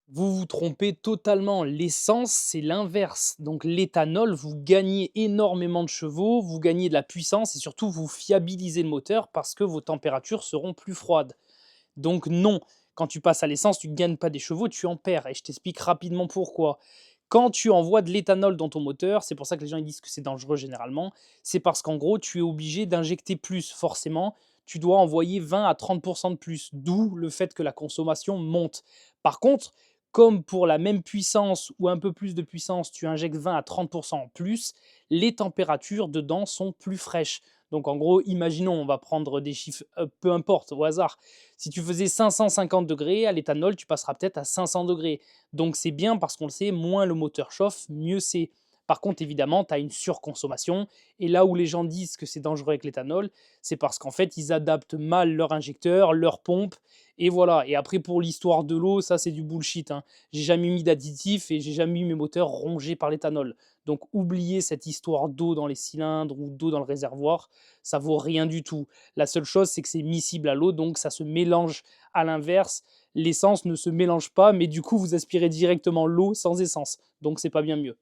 Vous vous trompez totalement. L'essence, c'est l'inverse. Donc l'éthanol, vous gagnez énormément de chevaux, vous gagnez de la puissance et surtout vous fiabilisez le moteur parce que vos températures seront plus froides. Donc non, quand tu passes à l'essence, tu ne gagnes pas des chevaux, tu en perds. Et je t'explique rapidement pourquoi. Quand tu envoies de l'éthanol dans ton moteur, c'est pour ça que les gens ils disent que c'est dangereux généralement, c'est parce qu'en gros, tu es obligé d'injecter plus. Forcément, tu dois envoyer 20 à 30 de plus, d'où le fait que la consommation monte. Par contre, comme pour la même puissance ou un peu plus de puissance, tu injectes 20 à 30 en plus, les températures dedans sont plus fraîches. Donc en gros, imaginons, on va prendre des chiffres, peu importe, au hasard. Si tu faisais 550 degrés, à l'éthanol, tu passeras peut-être à 500 degrés. Donc c'est bien parce qu'on le sait, moins le moteur chauffe, mieux c'est. Par contre, évidemment, tu as une surconsommation. Et là où les gens disent que c'est dangereux avec l'éthanol, c'est parce qu'en fait, ils adaptent mal leur injecteur, leur pompe. Et voilà. Et après, pour l'histoire de l'eau, ça, c'est du bullshit, hein. J'ai jamais mis d'additif et j'ai jamais eu mes moteurs rongés par l'éthanol. Donc, oubliez cette histoire d'eau dans les cylindres ou d'eau dans le réservoir. Ça vaut rien du tout. La seule chose, c'est que c'est miscible à l'eau, donc ça se mélange à l'inverse. L'essence ne se mélange pas, mais du coup, vous aspirez directement l'eau sans essence. Donc, c'est pas bien mieux.